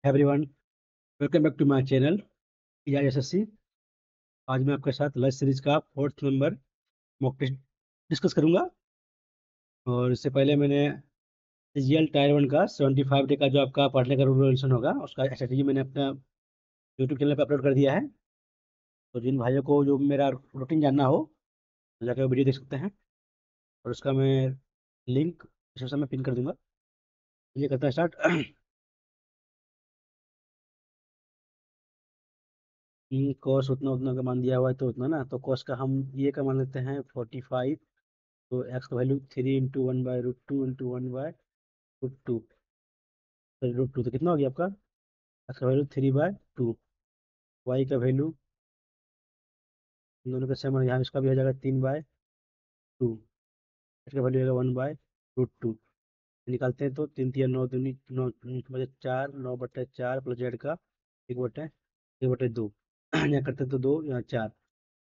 Everyone, welcome back to my channel EISSC। आज मैं आपके साथ लर्ज सीरीज का 4th number mock test discuss करूंगा। और इससे पहले मैंने CGL टायर 1 का 75 डे का जो आपका पढ़ने का रूल रेगुलेशन होगा उसका स्ट्रेटेजी मैंने अपना यूट्यूब चैनल पर अपलोड कर दिया है। तो जिन भाइयों को जो मेरा रूटीन जानना हो तो जाकर वो वीडियो देख सकते हैं, और उसका मैं लिंक डिस्क्रिप्शन में पिन कर दूंगा। ये करता है स्टार्ट। कॉस उतना उतना का मान दिया हुआ है तो उतना ना, तो कॉस का हम ये का मान लेते हैं 45। तो एक्स का वैल्यू 3 × 1/√2 × 1/√2, √2 तो कितना हो गया आपका? एक्स का वैल्यू 3/2। वाई का वैल्यू इन दोनों का सेम है, यहाँ इसका भी हो जाएगा 3/2। इसका वैल्यू होगा 1/√2। निकालते हैं तो 3 × 3 = 9, 9 बटे 4, 9/4 प्लस जेड का 1/2। यहाँ करते हैं तो 2, यहाँ 4,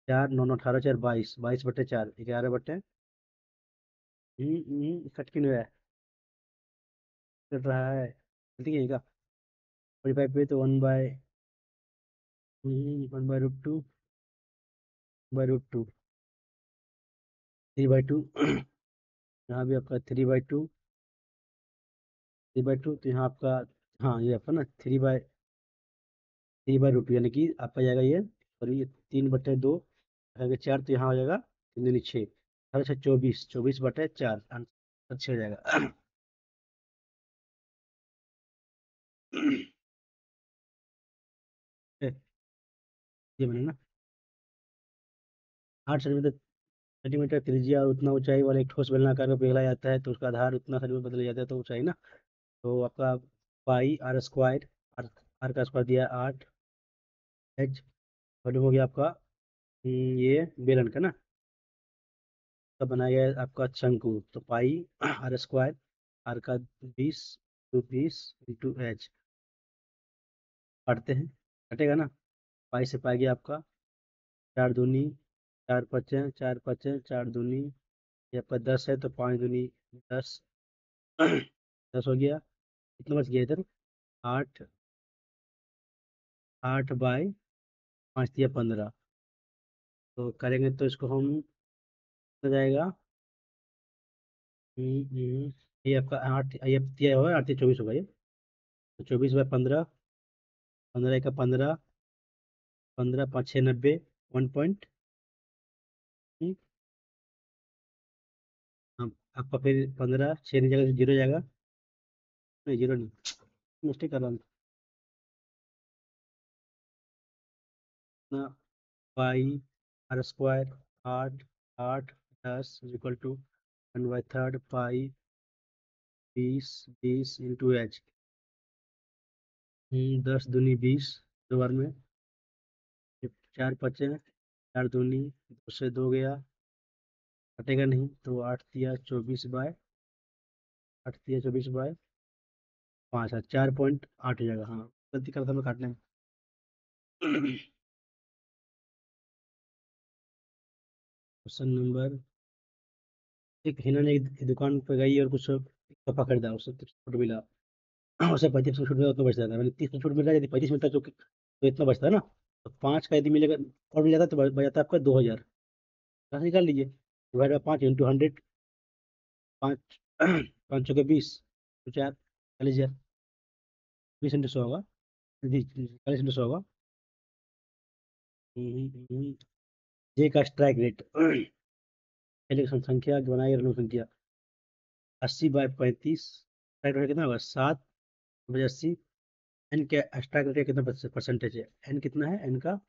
4 9 9 18 4 22, 22/4 11 बटे कट क्यों नहीं रहा है? कट रहा है, ठीक है का 45 पे तो 1/√2 3/2। यहाँ भी आपका 3/2 तो यहाँ आपका, हाँ ये आपका ना 3/√2 यानी कि आपका जाएगा ये, और ये 3/2 अगर 4 तो यहाँ हो जाएगा 3 × 6, 24, 24/4 आंसर 6 हो जाएगा। ये मैंने ना 8 सेंटीमीटर त्रिज्या और उतना ऊंचाई वाला एक ठोस बेलनाकार को पिघला जाता है तो उसका आधार उतना सेंटीमीटर बदल जाता है तो ऊंचाई ना। तो आपका पाई आर स्क्वायर, आर आर का स्क्वायर दिया 8 एच, वॉल्यूम हो गया आपका। ये बेलन का ना तो बनाया गया है आपका शंकु, तो पाई आर स्क्वायर, आर का 20 तो 20 × H काटते हैं, कटेगा ना। पाई से पाई गया आपका 4 दूनी 4 5 4 5 4 दूनी, ये आपका 10 है तो 5 दूनी 10, 10 हो गया। कितना बच गया इधर? 8, 8/5 दिया 15। तो करेंगे तो इसको हम हो जाएगा, ये आपका 8 ये दिया हुआ है 8 × 24 होगा ये, तो 24/15, 15 का 15, 15 5 6 90, 1 पॉइंट। हाँ, आपका फिर 15 6 नहीं जाएगा, 0 जाएगा, नहीं 0 नहीं, मिस्टेक कर रहा हूँ ना। पाई आर स्क्वायर 8, 8 10 = 1/3 पाई 20, 20 × H। 10 दूनी 20, 2 बार में 4 5 4 दूनी 2 से 2 गया, कटेगा नहीं तो 8 × 24 / 5 है, 4.8 हो जाएगा। हाँ, गलती करता मैं काटने में। क्वेश्चन नंबर, एक हिना ने एक दुकान पर गई और कुछ कपड़ा खरीदा, उससे कुछ छूट मिला। उसे 35% छूट मिला, उतना बचता था, मैंने 30% छूट मिल रहा है, यदि 35 मिलता तो इतना बचता है ना। तो 5 का यदि मिलेगा और मिल जाता तो बच जाता आपका 2000। कहाँ से निकाल लीजिए, डिवाइड बाई 5 × 100, 5 5 × 20 तो 4, 40,000, 20 × 100 होगा जी, 40 × 100 होगा। जे का स्ट्राइक रेट, पहले संख्या बनाई ऋण संख्या 80/35, स्ट्राइक रेट कितना होगा 7/80। एन के स्ट्राइक रेट कितना परसेंटेज है? एन कितना है? एन का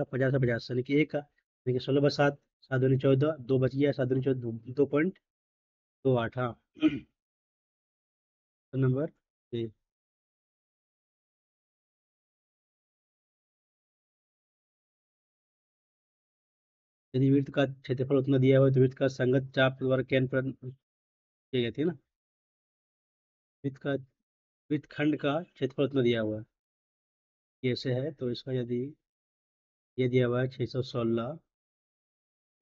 50/50 यानी कि एक का, यानी कि 16/7, 7 दूनी 14, 2 बच गया, 7 दूनी 14, 2.28। हाँ। तो नंबर ए, यदि वृत्त का क्षेत्रफल उतना दिया हुआ है तो वृत्त का संगत चाप द्वारा केंद्र पर किया जाती है ना। वृत्त का वृत्त खंड का क्षेत्रफल उतना दिया हुआ है, ये ऐसे है तो इसका यदि ये दिया हुआ है 616,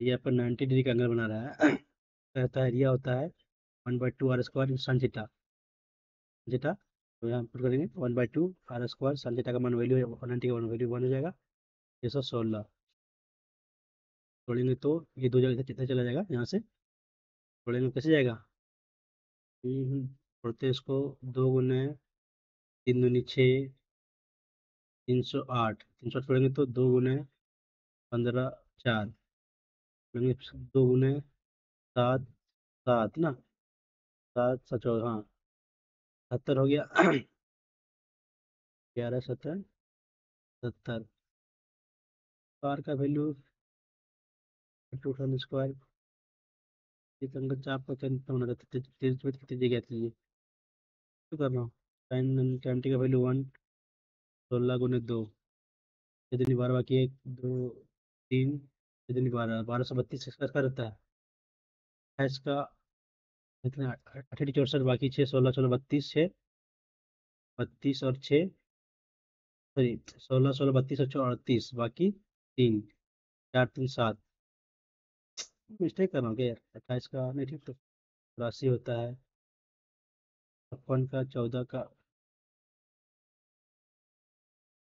ये पर 90 डिग्री का एंगल बना रहा है। कहता है एरिया होता है 1/2 r² sin थीटा, तो यहाँ पुट करेंगे 1/2 आर स्क्वायर, साइन थीटा का मान वैल्यू 190 का मान वैल्यू 1 हो जाएगा 616। जोड़ेंगे तो ये दो जगह कितना चला जाएगा, यहाँ से जोड़ेंगे कैसे जाएगा। जोड़ते हैं इसको, 2 गुने 3 दूनी 6, 308, 308 जोड़ेंगे तो 2 गुने 15 4, जोड़ेंगे 2 गुने 7 7 ना, 7 7 हाँ 70 हो गया। 11 17 70, कार का वैल्यू टोटल स्क्वायर, इस अंकल चाप का कितना होना था, तेज में कितनी जगह थी ये, तो कर रहा हूँ। साइन टाइम टी का वैल्यू 1, 16 गुने 2, इतनी 12 बाकी 1 2 3, इतनी 12 1232 इसका रहता है इसका, इतना 68 64 बाकी 6 16 16 32 6 32 और 6, सॉरी 16 16 32 और 38 बाकी 3 4 3 7, मिस्टेक कर रहा हूँ क्या यार, 28 का नहीं ठीक, तो 83 होता है, 56 का 14 का,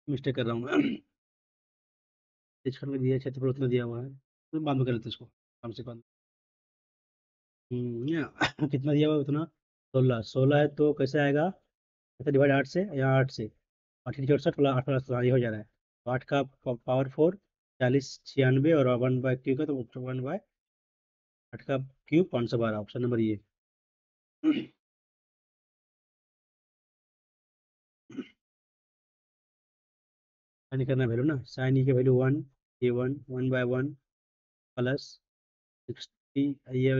मिस्टेक कर रहा हूँ। इस खंड में दिया क्षेत्रफल उतना दिया हुआ है, तो बाद में कर लेते हैं इसको कम से कम। या कितना दिया हुआ है उतना, 16 16 है तो कैसे आएगा, ऐसे डिवाइड 8 से, यहाँ 8 से 8 64 प्लस 8 प्लस ये हो जा रहा है, तो 8 का पावर 4 40 96, और 1/क्यू का तो 1/8 का क्यूब 512, ऑप्शन नंबर ये। साइन करना वैल्यू ना, साइन ई की वैल्यू 1, ये 1 1/1 प्लस 60, ये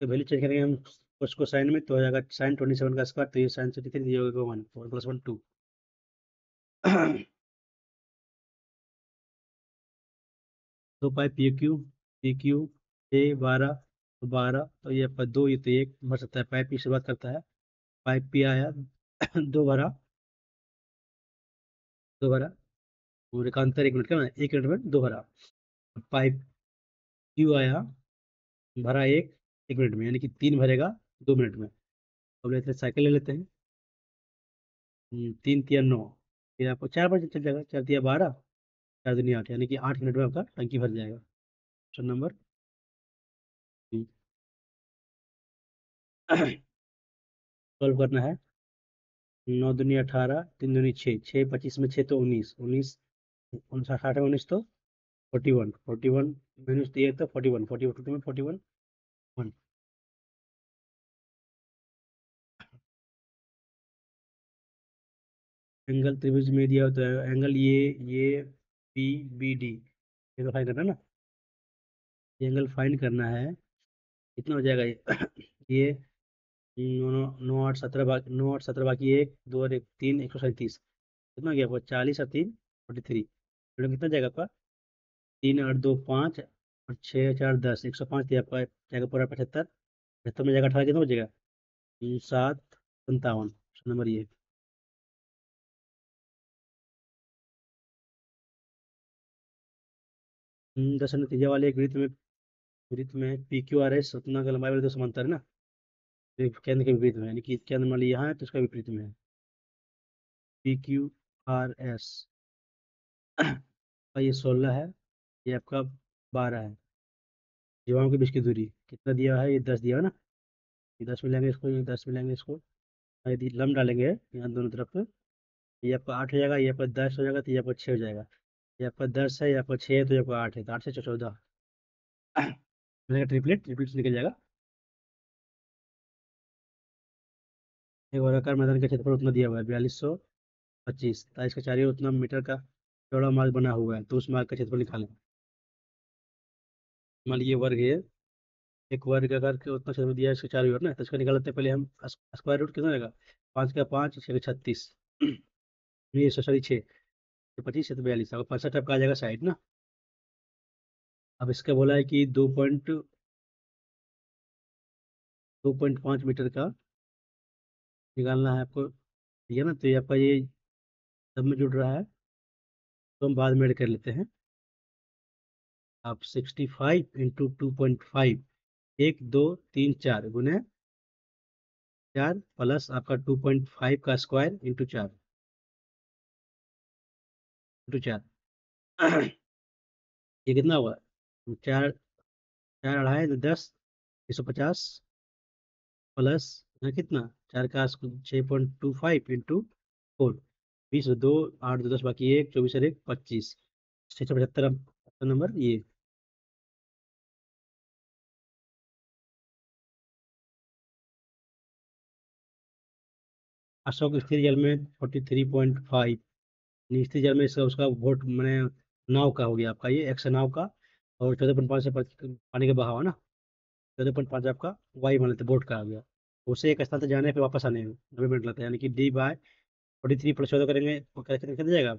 वैल्यू चेंज करेंगे हम उसको साइन में, तो हो जाएगा साइन 27 का स्क्वायर, तो ये साइन 33 ये होगा 1 प्लस 1 2। 2 पाई पी क्यू 6 12, तो 12, तो ये आपका 2, ये तो 1 भर सकता है, पाइप की शुरुआत करता है, पाइप पी आया। 2 भरा, 2 भरा, पूरे का अंतर 1 मिनट का ना, 1 मिनट में 2 भरा, पाइप क्यू आया, भरा 1 मिनट में, यानी कि 3 भरेगा 2 मिनट में। अब लेते हैं साइकिल ले लेते हैं, 3 3 9, फिर आपको 4 बजे चल जाएगा, 4 3 12, 4 2 8, यानी कि 8 मिनट में आपका टंकी भर जाएगा। ऑप्शन नंबर सॉल्व करना है। 9 दूनी 18, 3 दूनी 6, 6 25 में 6 तो 19 19, 59 में 19 तो 41 41 माइनस दिया तो 41 41 में 41 1। एंगल त्रिभुज में दिया होता है, एंगल ये बी बी डी, ये तो फाइन करना है ना, ये एंगल फाइन करना है, कितना हो जाएगा ये। ये 9 9 8 17 बाकी 9 8 17 बाकी 1 2 और 1 3 137, कितना हो गया आपका, 40 और 3 43, तो कितना जाएगा आपका, 3 8 2 5 और 6 4 10, 105 दिया आपका जाएगा पूरा 75, 75 में जाएगा 18, कितना हो जाएगा, 7 57, नंबर ये। 10 नतीजा वाले एक वृत्त में पी क्यू आर एस उतना का लंबाई वाले दो समांतर है ना, तो एक केंद्र के विपरीत में, यानी कि केंद्र मान लीजिए यहाँ है तो इसका विपरीत में है, पी क्यू आर एस का ये 16 है, ये आपका 12 है, जीवाओं के बीच की दूरी कितना दिया है, ये 10 दिया है ना, ये 10 मिलाएंगे इसको, ये 10 मिलाएंगे इसको, यदि लम डालेंगे यहाँ दोनों तरफ पे, ये आपका 8 हो जाएगा, ये आपका 10 हो जाएगा, तो ये आपका 6 हो जाएगा, ये आपका 10 है, ये आपका 6 है, तो ये आपका 8 है, तो 8 से 14 मिलेगा, ट्रिपलेट ट्रिपलेट से निकल जाएगा। एक वर्गाकार मैदान का क्षेत्रफल उतना दिया हुआ है 4225, इसका चारियों उतना मीटर का चौड़ा मार्ग बना हुआ है, तो उस मार्ग का क्षेत्रफल निकालें। मान लीजिए वर्ग है, एक वर्ग अगर के उतना क्षेत्रफल दिया है इसके चारों ओर ना, तो इसका निकाल लेते हैं पहले हम, स्क्वायर रूट कितना रहेगा, 5 का 5 6 36, ये सॉरी 6 25 है तो 42, अगर 65 टाइप का आ जाएगा साइड ना। अब इसका बोला है कि 2.5 मीटर का निकालना है आपको, ठीक है ना, तो ये आपका ये सब में जुड़ रहा है, तो हम बाद में ऐड कर लेते हैं। आप 65 इंटू 2.5, 1 2 3 4 गुने 4 प्लस आपका 2.5 का स्क्वायर इंटू 4 इंटू 4 ये कितना हुआ? चार, चार अढ़ाई तो 10, 150 प्लस कितना, 4 का 6.25 इंटू 4, 20 2, 8 2 10 बाकी 1, 24 और 1 25, 675 नंबर ये। अशोक स्थिर जल में 43.5, स्थिर जल में इसका उसका वोट मैंने नाव का हो गया आपका, ये एक्स नाव का, और 14.5 से पानी का बहाव है ना, 14.5 आपका वाई मान लेते बोट का आ गया। उसे एक स्थान से जाने पे वापस आने में 90 मिनट लगता है, यानी कि डी बाय 43 + 14 करेंगे तो क्या कितना जाएगा,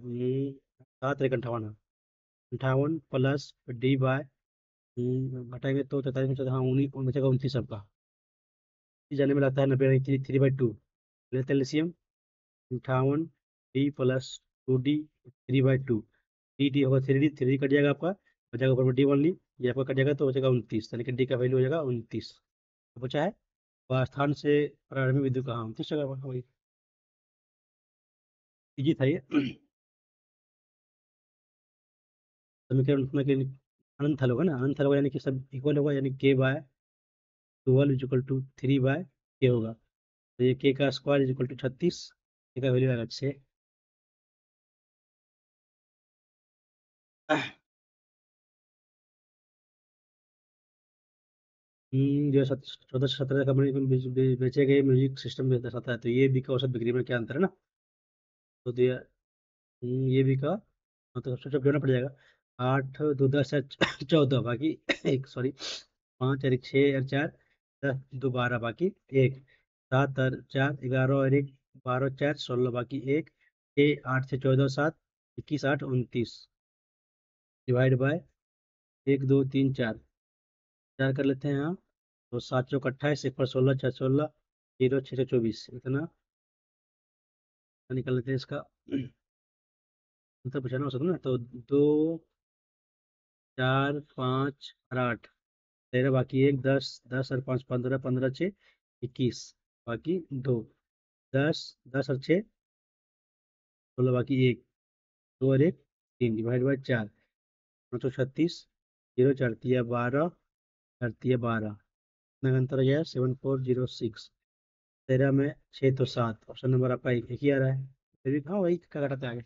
7 × 58, 58 प्लस डी बाय घटाएंगे तो 43 में 14, हाँ 19 बचेगा 29 आपका। जाने में लगता है 90, 3/2 लेते हैं LCM, 58 D plus 2D 3/2, D होगा 3D, 3D कट जाएगा आपका, बचेगा ऊपर में डी ओनली, ये आपका कट जाएगा तो बचेगा 29, यानी कि डी का वैल्यू हो जाएगा 29। तो बचा है वह स्थान से प्रारंभिक विद्युत कहाँ 29 जगह पर, वही इजी था ये। समीकरण उतना के अनंत हल होगा ना, अनंत हल होगा यानी कि सब इक्वल होगा, यानी के बाय 12 = 3/के होगा, तो ये के का स्क्वायर = 36, के का वैल्यू आएगा 6। जो 14 से 17 का बेचे गए म्यूजिक सिस्टम भी दर्शाता है, तो ये बी का औसत बिक्री में क्या अंतर है ना, तो दिया ये बी का मतलब सबसे जोड़ना पड़ जाएगा, 8 2 10 है 14 बाकी एक, सॉरी 5 और 1 6 और 4 10 2 12 बाकी एक, 7 और 4 11 और 1 12 4 16 बाकी एक, 6 8 से 14 7 21 8 29 डिवाइड बाय 1 2 3 4, 4 कर लेते हैं यहाँ, तो 7 चौक 28, 1 पर 16 4 16 0 6 से 24, इतना निकाल लेते हैं इसका मतलब बचाना हो सकता ना, तो 2 4 5 और 8 13 बाकी एक, 10 10 और 5 15 15 6 21 बाकी 2, 10 10 और 6 16 बाकी एक, 2 और 1 3 डिवाइड बाई 4, 936 0 4 तिया 12 4 तिया 12, इतना अंतर आ गया 7406। 13 में 6 तो 7, ऑप्शन नंबर आपका एक ही आ रहा है, फिर भी हाँ वही क्या घटाते आगे,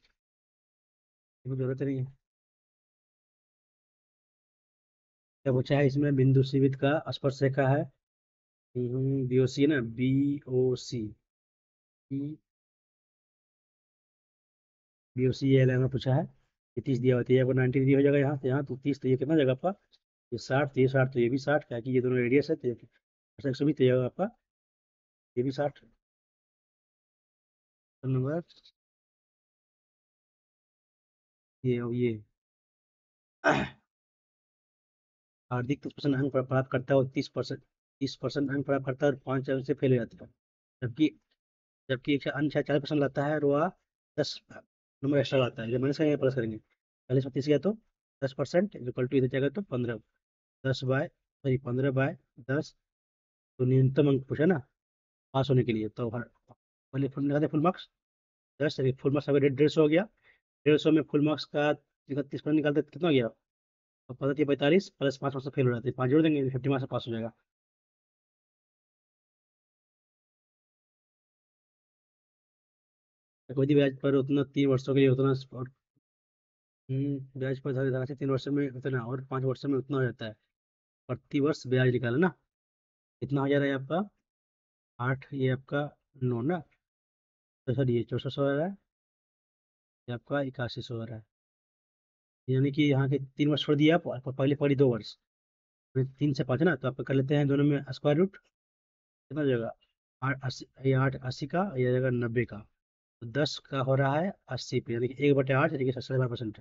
इसमें जरूरत नहीं है। क्या पूछा है इसमें, बिंदु सीवित का स्पर्श रेखा है, BOC है ना, BOC, BOC ये लेना पूछा है, ये 30 दिया होता है, आपको 90 दिया हो जाएगा यहाँ से यहाँ, तो 30 तो ये कितना जाएगा आपका, ये 60 तो ये 60 तो ये भी 60, क्या कि ये दोनों रेडियस है, तो 120 तो ये होगा आपका, ये भी 60 नंबर, ये और ये हार्दिक 30% अंक प्राप्त करता है और 30% अंक प्राप्त करता है और 5 अंक से फेल हो जाता है, जबकि जबकि एक अंक 40% लाता है और वह 10 नंबर एक्स्ट्रा लाता है, जब मैंने इसका प्लस करेंगे 40 में 30 गया तो 10% इक्वल टू इधर जाएगा तो 15, 15/10, तो न्यूनतम अंक पूछा ना पास होने के लिए, तो हर पहले फुल निकालते फुल मार्क्स, 10 फुल मार्क्स अगर 150 हो गया, 150 में फुल मार्क्स का 31% निकालते तो कितना हो गया, तो पता 45 प्लस 5 मार्क्स से फेल हो जाते हैं, 5 जोड़ देंगे 50 मार्क्स से पास हो जाएगा। तो कोई भी ब्याज पर उतना 3 वर्षों के लिए उतना, और ब्याज पर धन राशि 3 वर्षों में उतना और 5 वर्षों में उतना हो जाता है, प्रति वर्ष ब्याज निकाला ना, कितना हो जा रहा है आपका 8, ये आपका 9 ना, तो सर ये 6400 आ रहा है, ये आपका 8100 आ रहा है, यानी कि यहाँ के 3 वर्ष छोड़ दिया आप, पहले पहले 2 वर्ष, 3 से 5 है ना, तो आप कर लेते हैं दोनों में स्क्वायर रूट, कितना हो जाएगा 8 80, ये 8 80 का, ये आ जाएगा 90 का, तो 10 का हो रहा है 80 पे, यानी कि 1/8, यानी कि 12%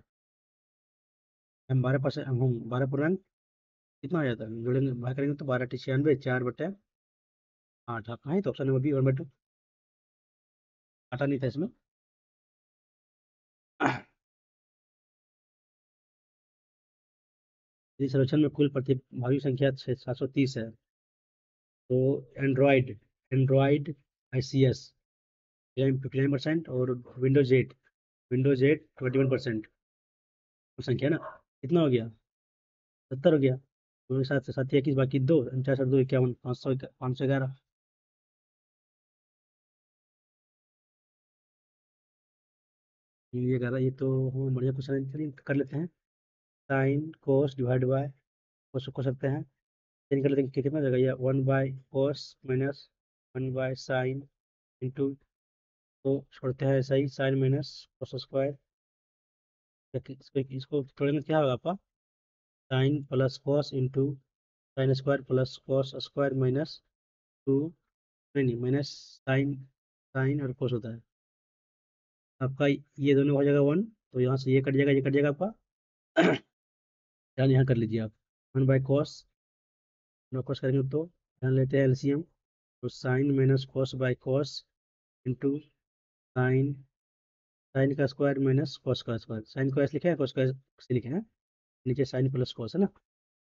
हम 12%, हम 12 पूर्णांक कितना हो जाता है, जोड़ेंगे भाग करेंगे तो 12 96, 4/8, आप कहाँ है तो ऑप्शन नंबर बी 1/2, काटा नहीं था इसमें। यदि सर्वेक्षण में कुल प्रतिभागी संख्या 730 है, तो एंड्रॉयड एंड्रॉयड ICS 59% और विंडोज 8 21%। संख्या ना कितना हो गया? 70 हो गया। दोनों के साथ साथ 21 बाकी 2, 4 2 51, 511। ये 11 ये तो हाँ, बढ़िया क्वेश्चन है, चलिए कर लेते हैं। Sine cos divide by cos को सकते हैं, चेंज कर लेते हैं कि कितना हो जाएगा ये 1/cos माइनस 1/sin इंटू, तो छोड़ते हैं ऐसा ही, साइन माइनस कोस स्क्वायर। इसको छोड़ेंगे क्या होगा आपका? Sine plus cos into sine square plus cos square minus 2, नहीं नहीं माइनस साइन, साइन और कोस होता है आपका। ये दोनों हो जाएगा 1, तो यहाँ से ये कट जाएगा, ये कट जाएगा आपका। ध्यान यहाँ कर लीजिए आप, 1/cos, कॉस करेंगे तो ध्यान लेते हैं LCM, तो sine minus cos by cos into sine, sine का स्क्वायर माइनस कॉस का स्क्वायर, साइन को ऐसे लिखे हैं, कॉस का ऐसे लिखे हैं, नीचे साइन प्लस कॉस है ना।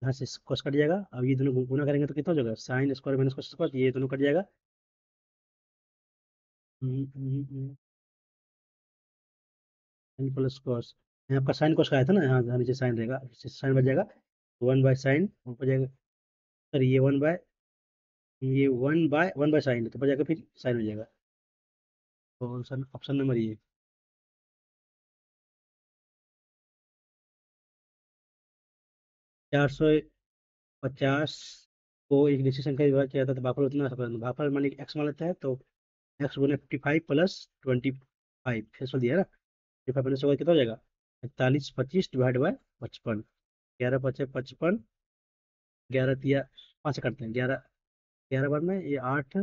यहाँ से कॉस कट जाएगा, अब ये दोनों गुना करेंगे तो कितना हो जाएगा? Sine square minus cos square, ये दोनों कट जाएगा। साइन प्लस कॉस, यहाँ आपका साइन कॉस का आया था ना, यहाँ नीचे साइन रहेगा, साइन बच जाएगा, 1/sin ऊपर जाएगा। सर ये 1/1/sin तो बच जाएगा, फिर साइन हो जाएगा। तो ऑप्शन ऑप्शन नंबर ये। 450 को एक निश्चित संख्या से विभाजित किया जाता है तो भागफल उतना भागफल मान एक्स मान लेते हैं, तो एक्स गुने 55 प्लस 25 फेसफल दिया है ना, 55 प्लस होगा कितना हो जाएगा? 41 25 डिवाइड बाय 55, 11 5 55, 11 5 करते हैं, 11 11 बार में ये 8,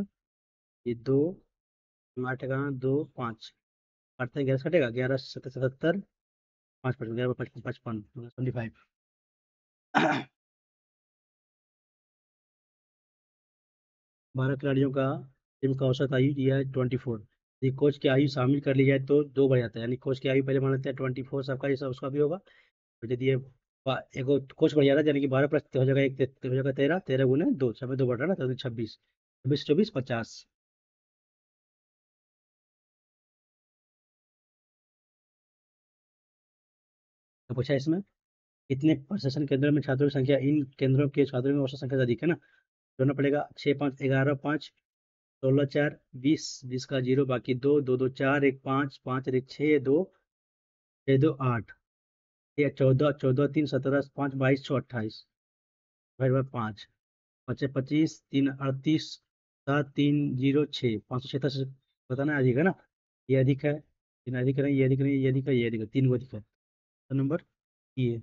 ये 2, 8 का 2 5 काटते हैं, 11 से कटेगा, 11 7 77, 5 55, 11 55 55 12 खिलाड़ियों का टीम का औसत आयु दिया है 24। यदि कोच की आयु शामिल कर ली जाए तो 2 बढ़ जाता है, यानी कोच की आयु पहले मान लेते हैं 24, सबका जैसा उसका भी होगा। तो यदि ये एक कोच बढ़ जाता है, यानी कि 12 प्लस हो जाएगा, एक हो जाएगा 13, 13 गुने 2, सब में 2 बढ़ रहा है ना, तो 26, 26 24 50। तो पूछा इसमें कितने प्रशासन केंद्रों में छात्रों की संख्या, इन केंद्रों के छात्रों में औसत संख्या से अधिक है ना, जोड़ना पड़ेगा। 6 5 11 5 16 4 20, 20 का 0 बाकी 2 2 2 4 1 5 5 1 6 2 6 2 8, ये 14 14 3 17 5 22 6 28, भाई भाई 5 5 25 3 38 7 3 0 6 576 बताना अधिक है ना, ये अधिक है, तीन अधिक है, ये अधिक नहीं, ये अधिक है, ये अधिक है, 3 को अधिक है, तो नंबर ये।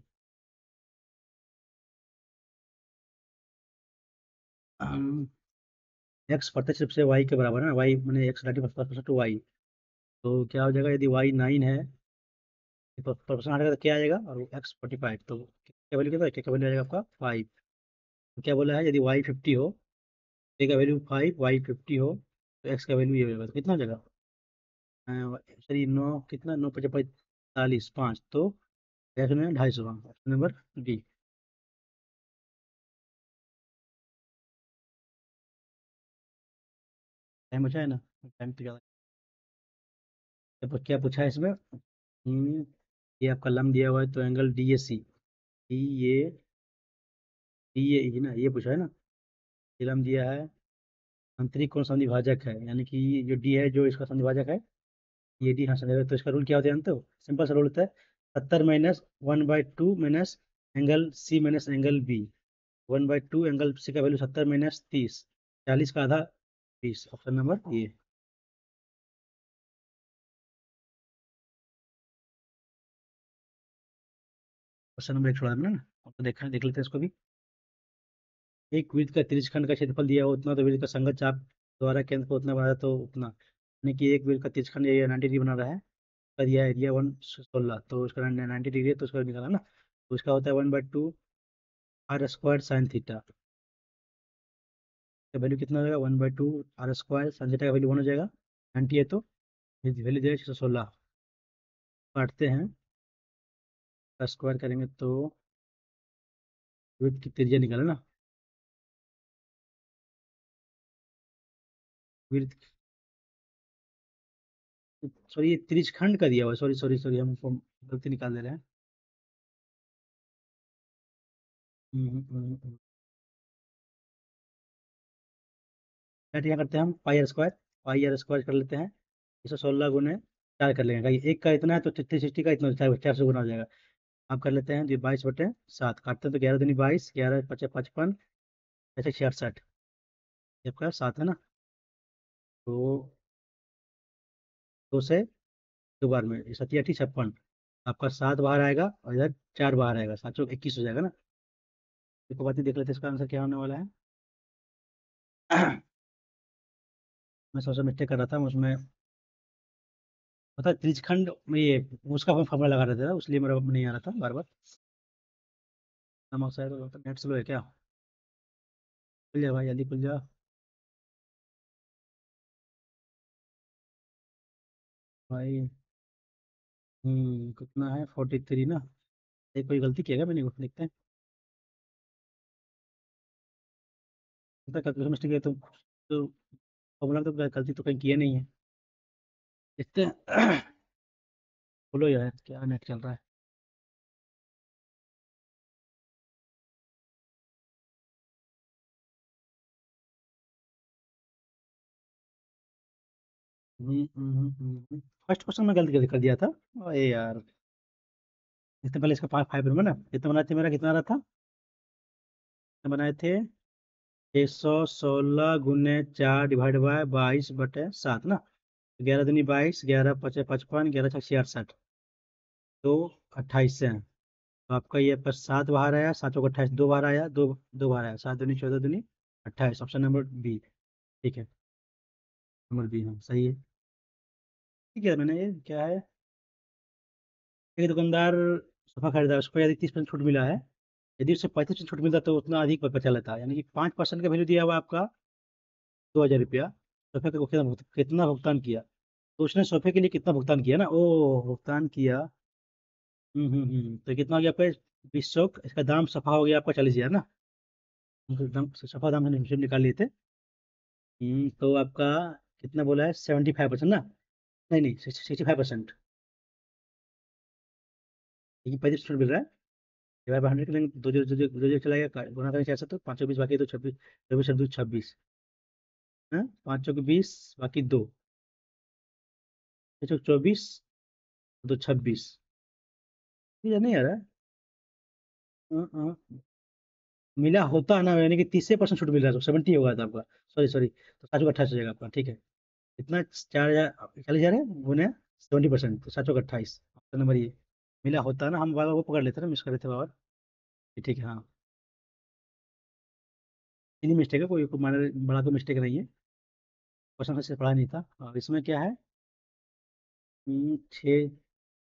एक्स प्रत्यक्ष रूप से वाई के बराबर है ना, वाई मैंने एक्स 90% टू वाई, तो क्या हो जाएगा यदि वाई 9 है तो परसेंट हटेगा तो क्या आ जाएगा, और एक्स 45, तो क्या वैल्यू कितना है, क्या का वैल्यू आ जाएगा आपका 5। तो क्या बोला है, यदि वाई 50 हो, ए का वैल्यू 5, वाई 50 हो, तो एक्स का वैल्यू ये हो जाएगा, तो कितना हो जाएगा? सॉरी 9 कितना, 9 45 5, तो एक्स में 250, ऑप्शन नंबर डी। टाइम बचा है ना, टाइम तो ज़्यादा। क्या पूछा है इसमें? ये आपका लम दिया हुआ है, तो एंगल DAC, ये ये ना, ये पूछा है ना, ये लम दिया है, आंतरिक कोण संधिभाजक है, यानी कि ये जो डी है जो इसका संधिभाजक है, ये डी हाँ संधिभाजक, तो इसका रूल क्या होता है जानते हो? सिंपल सा रूल होता है, 70 - 1/2 minus angle C minus angle B, 1/2 angle C का वैल्यू 70 माइनस 30, 40 का आधा 20, ऑप्शन नंबर ये। क्वेश्चन नंबर 1 छोड़ा हमने ना, अब तो देखा देख लेते हैं इसको भी। एक वृत्त का त्रिज्य खंड का क्षेत्रफल दिया हो उतना, तो वृत्त का संगत चाप द्वारा केंद्र को उतना बनाया तो उतना, यानी कि एक वृत्त का त्रिज्य खंड ये 90 डिग्री बना रहा है, कर दिया एरिया 116, तो उसका 90 डिग्री है, तो उसका निकाला ना, तो उसका होता है 1/2 R² साइन थीटा, का वैल्यू कितना हो जाएगा? 1/2 R² साइन थीटा का वैल्यू 1 हो जाएगा, 90 है तो वैल्यू दे 616, काटते हैं, का स्क्वायर करेंगे तो वृत्त की त्रिज्या निकाले ना, फिर सॉरी, ये त्रिज्यखंड का दिया हुआ है, सॉरी सॉरी सॉरी, हम गलती निकाल दे रहे हैं। क्या क्या करते हैं हम, pi r square, pi r square कर लेते हैं। 116 गुने 4 कर लेंगे, एक का इतना है तो 360 का इतना, 4 से गुना हो जाएगा। आप कर लेते हैं जो 22/7 काटते हैं तो 11 दूनी 22, 11 × 5 = 55, ऐसे 66, ये आपका 7 है ना। तो 2 से 2 बार में 7 × 8 = 56, आपका 7 बाहर आएगा और इधर 4 बाहर आएगा, 7 × 21 हो जाएगा ना। एक बात ही देख लेते हैं इसका आंसर क्या होने वाला है। मैं सोचा मिस्टेक कर रहा था उसमें, पता है त्रिज्यखंड में ये उसका फॉर्मूला लगा रहा था, इसलिए मेरा नहीं आ रहा था बार बार। नमक शायद नेट स्लो है क्या। खुल जा भाई, जल्दी खुल जा। भाई कितना है, 43 ना। ये कोई गलती किया क्या मैंने, देखते हैं। पता कैलकुलेशन मिस्टेक है तो फॉर्मूला तो गलती तो कहीं किया नहीं है। देखते हैं। बोलो यार क्या नेट चल रहा है। फर्स्ट क्वेश्चन में गलती कर दिया था। अरे यार, इससे पहले इसका 5 में ना कितना बनाए थे, मेरा कितना रहा था, कितने बनाए थे, 116 गुने 4 डिवाइड बाय 22/7 ना। 11 दूनी 22, 11 × 5 = 55, 11 × 6 = 68, तो 28 से हैं। तो आपका ये पर 7 बाहर आया, 7 × 28 2 बाहर आया, दो दो बाहर आया, 7 दूनी 14 दूनी 28, ऑप्शन नंबर बी। ठीक है, नंबर बी, हाँ सही है। ठीक है, मैंने ये क्या है, एक दुकानदार सोफा खरीदा, उसको यदि 30% छूट मिला है, यदि उससे 35% छूट मिलता तो उतना अधिक बचा लेता है, यानी कि 5% का वैल्यू दिया हुआ आपका 2,000 रुपया। सोफे को कितना भुगतान किया, तो उसने सोफे के लिए कितना भुगतान किया ना, ओ भुगतान किया। तो कितना हो गया आपका, 20 इसका दाम सफा हो गया आपका 40,000 ना। तो दाम सफा दाम हमने हिसाब निकाल लिए थे। तो आपका कितना बोला है, 75% ना, नहीं नहीं 65%, लेकिन 35% मिल रहा है। डिवाइड बाय 100 करेंगे, दो जीरो दो जीरो दो जीरो चला गया, गुना करेंगे 4 से तो 5 20 बाकी, तो 26, 24 है, 5 के 20 बाकी 2, 24, 2 26, ये नहीं आ रहा है। अ, अ, मिला होता है ना, यानी कि 30% छूट मिल रहा है तो 70 होगा था आपका। सॉरी सॉरी, तो 7 को 28 हो जाएगा आपका, ठीक है। इतना 4,000 40,000 है, गुने 70%, तो 7 को 28, ऑप्शन नंबर ये। मिला होता है ना, हम बार बार वो पकड़ लेते हैं ना, मिस कर लेते हैं बार बार। ठीक है, हाँ। इन्हीं मिस्टेक है, कोई माइनर बड़ा कोई मिस्टेक नहीं है। क्वेश्चन से पढ़ा नहीं था। और इसमें क्या है, 6,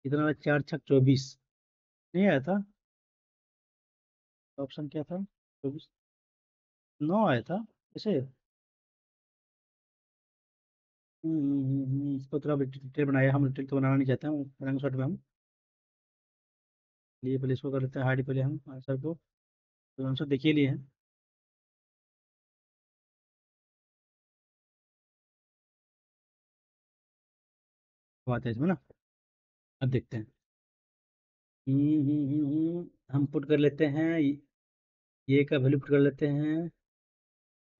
इतना 4 × 6 = 24, नहीं आया था। ऑप्शन क्या था, 24, 9 आया था ऐसे। इसको थोड़ा डिटेल बनाया, हम डिटेल तो बनाना नहीं चाहते हैं, बनाएंगे शॉर्ट में हम। लिए पहले इसको कर लेते हैं हार्ड, पहले हम आंसर को, तो आंसर देखिए लिए हैं। बात है इसमें ना, अब देखते हैं। हम पुट कर लेते हैं, ये का वैल्यू पुट कर लेते हैं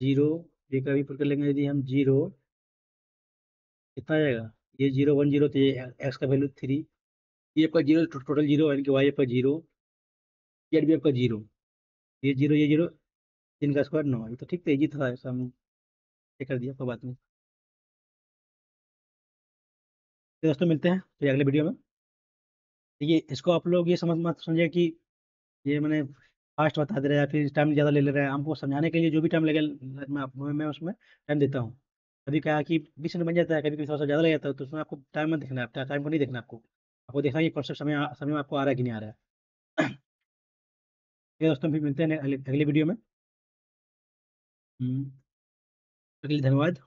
0, ये का भी पुट कर लेंगे यदि हम 0, कितना आ जाएगा, ये 0 1 0, तो ये एक्स का वैल्यू 3, ये आपका 0 टोटल 0, यानी कि वाई आपका 0, जेड भी आपका 0, ये 0 तीन का स्क्वायर 9, ये तो ठीक है, इजी था ऐसा, हम ये कर दिया, कोई बात नहीं। तो दोस्तों मिलते हैं फिर अगले वीडियो में। ये इसको आप लोग ये समझ मत समझिए कि ये मैंने फास्ट बता दे रहा है या फिर टाइम ज़्यादा ले ले रहा है, हमको समझाने के लिए जो भी टाइम लगे मैं उसमें टाइम देता हूँ। कभी कहा कि 20 मिनट बन जाता है, कभी कभी थोड़ा सा ज़्यादा लग जाता है, तो उसमें आपको टाइम मत देखना है, टाइम को नहीं देखना आपको। आपको देखना है कि कॉन्सेप्ट समय में आपको आ रहा है कि नहीं आ रहा है। ये दोस्तों फिर मिलते हैं अगले अगले वीडियो में। हम्म, अगले धन्यवाद।